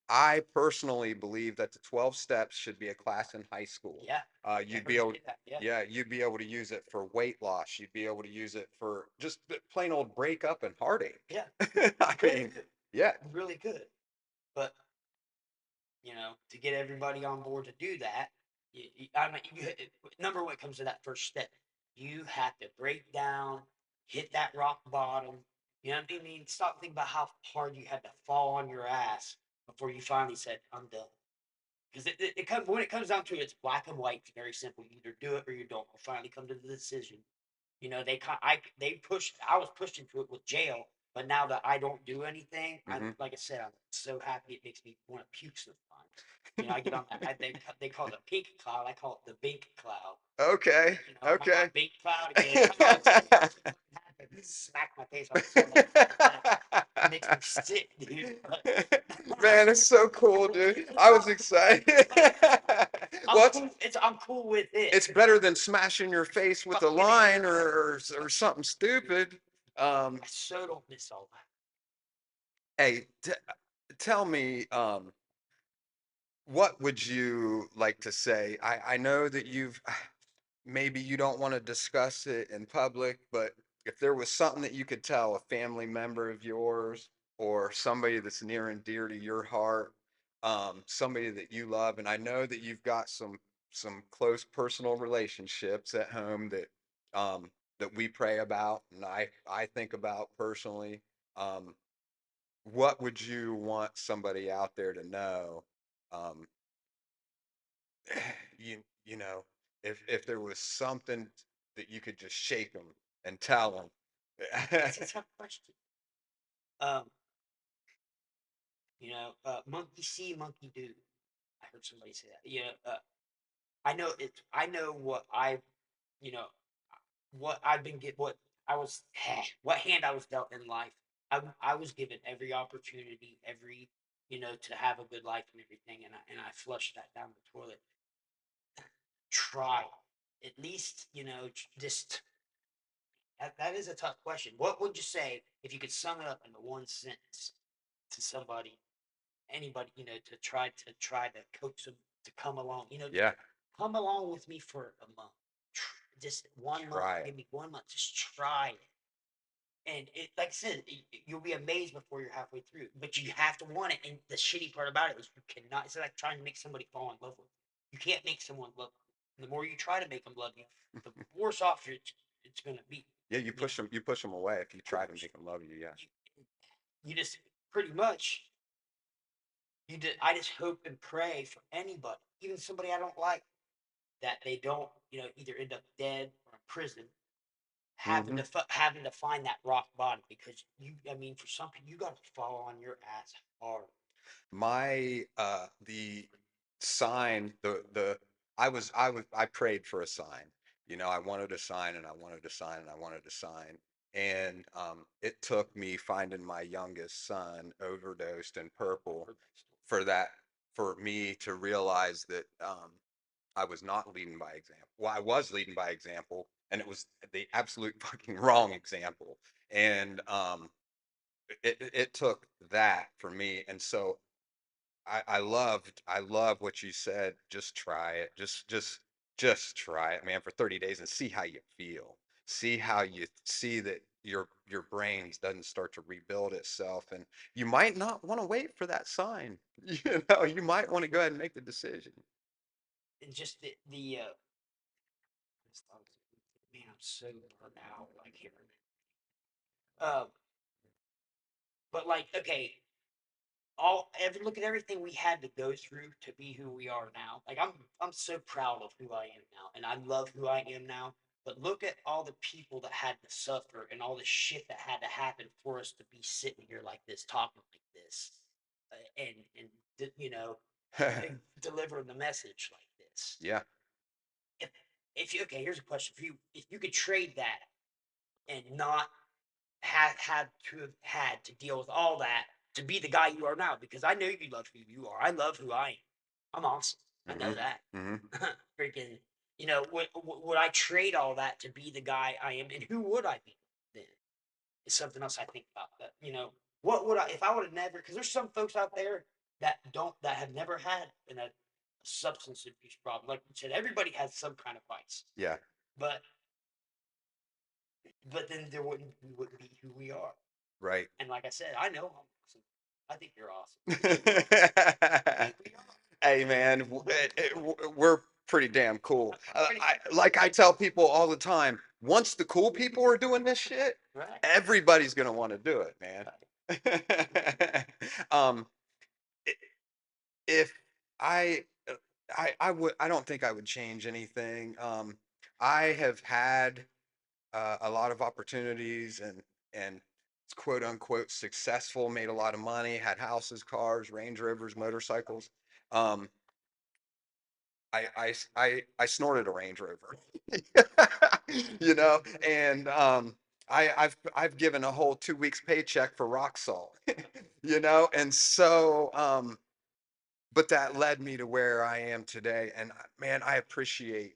I personally believe that the 12 steps should be a class in high school. Yeah, I You'd heard be you able, say that. Yeah, yeah, you'd be able to use it for weight loss. You'd be able to use it for just plain old breakup and heartache. yeah, I you really mean, could. yeah. You really could. But to get everybody on board to do that, I mean, number one comes to that first step. You have to break down, hit that rock bottom. You know what I mean? Stop thinking about how hard you had to fall on your ass before you finally said, "I'm done." Because it comes when it comes down to it, it's black and white. It's very simple. You either do it or you don't. You finally come to the decision. They pushed. I was pushed into it with jail, but now that I don't do anything, I Hmm. like I said, I'm so happy. It makes me want to puke sometimes. I get on that. They call it a pink cloud. I call it the BINK cloud. Okay. I'm on my Okay. BINK cloud again. I know it's happened. Smack my face on the side. It makes me sick, dude. Man, it's so cool, dude. I was excited. I'm Well, cool. I'm cool with it. it's better than smashing your face with a Give me. line or something stupid. Um, I so don't miss all that. hey, tell me, what would you like to say? I know that maybe you don't want to discuss it in public, but if there was something that you could tell a family member of yours or somebody that's near and dear to your heart, somebody that you love, and I know that you've got some close personal relationships at home that we pray about and I think about personally. Um, what would you want somebody out there to know? Um, you know, if there was something that you could just shake them and tell them. It's a tough question. Um, monkey see, monkey do. I heard somebody say that. I know it. I know you know, what I've been get, what I was, what hand I was dealt in life. I was given every opportunity, to have a good life and everything, and I flushed that down the toilet. Try, at least, just that is a tough question. What would you say if you could sum it up into one sentence to somebody, anybody, to coax them to come along, Yeah, come along with me for a month. Just 1 month. try it. Give me 1 month. Just try it. And like I said, you'll be amazed before you're halfway through. But you have to want it. And the shitty part about it is you cannot. It's like trying to make somebody fall in love with you. You can't make someone love you. The more you try to make them love you, the worse off it's going to be. Yeah, You know, you push them away if you of try to course, make them love you. Yeah. you just pretty much I just hope and pray for anybody, even somebody I don't like, that they don't, either end up dead or in prison, Hmm. having to find that rock bottom because I mean, for some people, you got to fall on your ass hard. The sign, I prayed for a sign. You know, I wanted a sign and I wanted a sign and I wanted a sign. And it took me finding my youngest son overdosed in purple for that, for me to realize that I was not leading by example. Well, I was leading by example, and it was the absolute fucking wrong example. And it took that for me. And so I love what you said. Just try it. Just try it, man, for 30 days and see how you feel. See how you see that your brain doesn't start to rebuild itself, and you might not want to wait for that sign. You might want to go ahead and make the decision. And just man, I'm so burnt out. I can't remember. But like, okay, look at everything we had to go through to be who we are now. Like I'm so proud of who I am now, and I love who I am now. But look at all the people that had to suffer and all the shit that had to happen for us to be sitting here like this, talking like this, and and delivering the message like this. Yeah. If if you okay, here's a question for you: if you could trade that and not had to have had to deal with all that to be the guy you are now, because I know you love who you are. I love who I am. I'm awesome. I know Hmm. that. Hmm. Freaking, would I trade all that to be the guy I am? And who would I be then? Is something else I think about. That what would I if I would have never? Because there's some folks out there. that have never had a substance abuse problem. Like you said, everybody has some kind of vice, Yeah, but then there wouldn't we wouldn't be who we are. right. And like I said, I know I'm awesome. I think you're awesome. I think we are. Hey man, we're pretty damn cool. I'm pretty Like I tell people all the time, once the cool people are doing this shit, right. everybody's gonna want to do it, man. um, i- if I, I don't think I would change anything. I have had a lot of opportunities and quote unquote successful, made a lot of money, had houses, cars, Range Rovers, motorcycles. Um, I snorted a Range Rover, you know, and I've given a whole 2 weeks paycheck for rock salt, you know, and so but that led me to where I am today, and man, I appreciate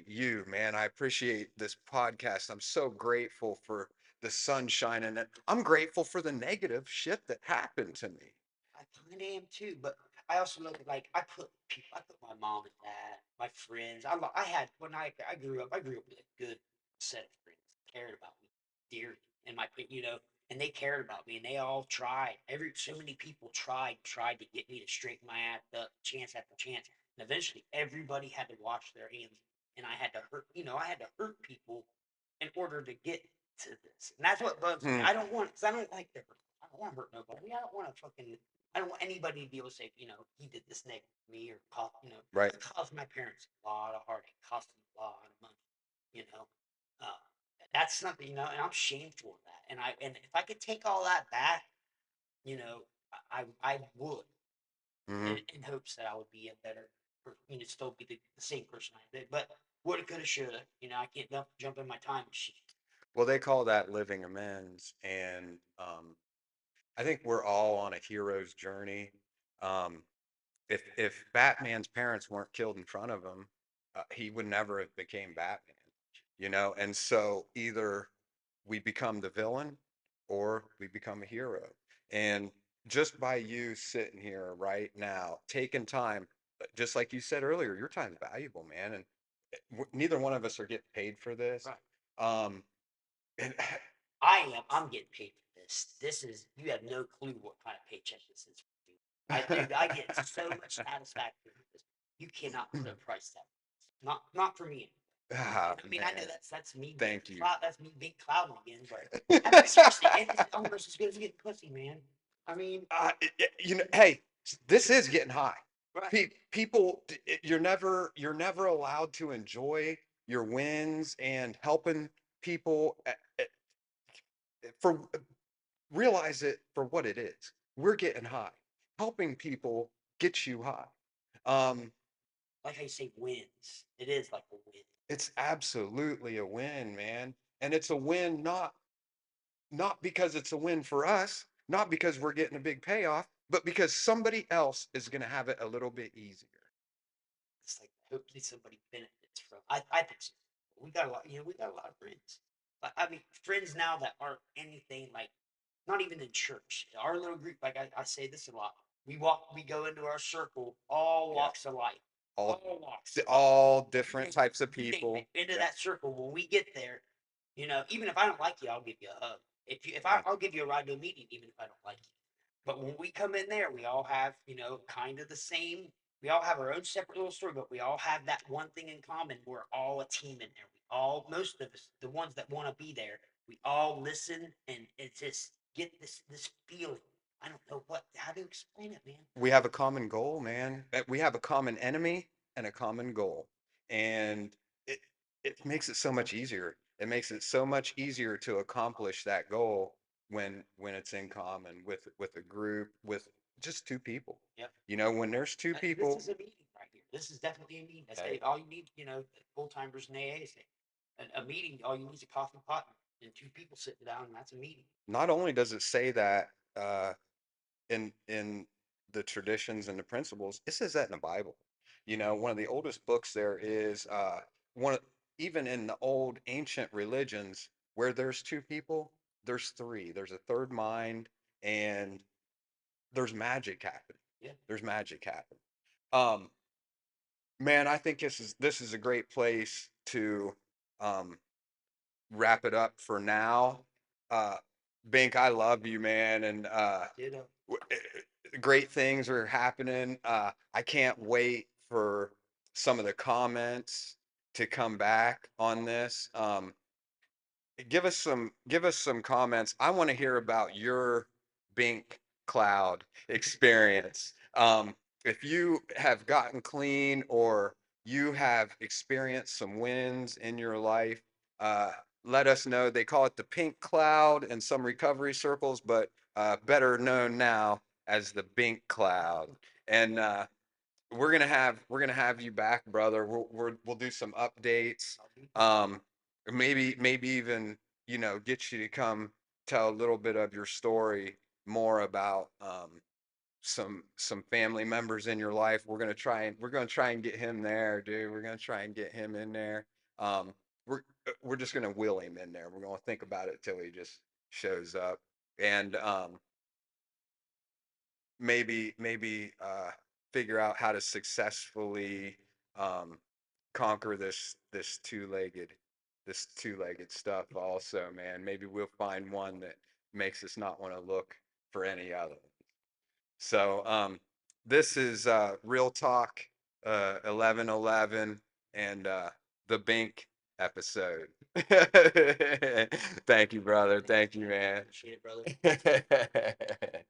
you, man. I appreciate this podcast. I'm so grateful for the sunshine and I'm grateful for the negative shit that happened to me. I kind of am too, but I also look at like I put people, I put my mom and dad, my friends. I had when I grew up, I grew up with a good set of friends that cared about me dearly, and and they cared about me, and they all tried. So many people tried to get me to straighten my ass up, chance after chance, and eventually everybody had to wash their hands, and I had to I had to hurt people in order to get to this, and that's what bugs me. Hmm, I don't want, because I don't like to hurt. I don't want to hurt nobody. I don't want to fucking I don't want anybody to be able to say, he did this negative to me or right. it caused my parents a lot of heartache, cost them a lot of money, you know. Uh, that's something, and I'm shameful of that. And if I could take all that back, you know, I would, Hmm. in hopes that I would be a better, still be the same person I did. But woulda, coulda, shoulda. I can't jump in my time machine. Well, they call that living amends. And I think we're all on a hero's journey. Um, if Batman's parents weren't killed in front of him, he would never have became Batman, you know. And so either we become the villain or we become a hero. And just by you sitting here right now, taking time, just like you said earlier, your time's valuable, man. And neither one of us are getting paid for this. Right. Um, and I am. I'm getting paid for this. This is you have no clue what kind of paycheck this is for me. Dude, I get so much satisfaction with this. You cannot put a price tag. Not for me. ah, I mean, I know man, that's me being thank you. cloud. That's me being clouded again. But I mean, seriously, it's almost as good as getting pussy, man. I mean, You know, hey, this is getting high. right? People, you're never allowed to enjoy your wins and helping people for realize it for what it is. We're getting high. Helping people get you high. Um, Like I say, wins. It is like a win. it's absolutely a win, man. And it's a win not because it's a win for us, not because we're getting a big payoff, but because somebody else is going to have it a little bit easier. It's like hopefully somebody benefits from. I think so. We got a lot. We got a lot of friends. I mean, friends now that aren't anything like, not even in church. Our little group, like I say this a lot. We go into our circle, all Yeah. walks of life, All all walks. all You different name types of you name it. people. Into Yeah. that circle. When we get there, even if I don't like you, I'll give you a hug. Yeah. I'll give you a ride to a meeting, even if I don't like you. But when we come in there, we all have, kind of the same. We all have our own separate little story, but we all have that one thing in common. We're all a team in there. Most of us, the ones that want to be there, we all listen and it just get this feeling. I don't know how to explain it, man. We have a common goal, man. We have a common enemy and a common goal. And it it makes it so much easier. It makes it so much easier to accomplish that goal when it's in common with a group with just two people. Yep. You know, when there's two This people, is a meeting right here. This is definitely a meeting. That's hey, all you need. Full timers in AA say a meeting. All you need is a coffee pot and two people sitting down, and that's a meeting. not only does it say that in the traditions and the principles, it says that in the Bible. You know, one of the oldest books there is one of, even in the old ancient religions where there's two people, there's three. There's a third mind, and there's magic happening. Yeah. There's magic happening. Um, man, I think this is a great place to um wrap it up for now. Uh, Bink, I love you, man, and Ditto. great things are happening. I can't wait for some of the comments to come back on this. Give us some comments. I want to hear about your Bink cloud experience. If you have gotten clean or you have experienced some wins in your life, uh, let us know. They call it the pink cloud in some recovery circles, but better known now as the Bink cloud. And we're gonna have you back, brother. We'll do some updates. Um, maybe even get you to come tell a little bit of your story, more about some family members in your life. We're gonna try and get him there, dude. We're gonna try and get him in there. Um, we're just gonna will him in there. We're gonna think about it till he just shows up, and maybe figure out how to successfully um, conquer this two-legged stuff also, man. Maybe we'll find one that makes us not want to look for any other. So this is Real Talk 1111 and the Bink episode. Thank you, brother. Thank you, man. Appreciate it, brother.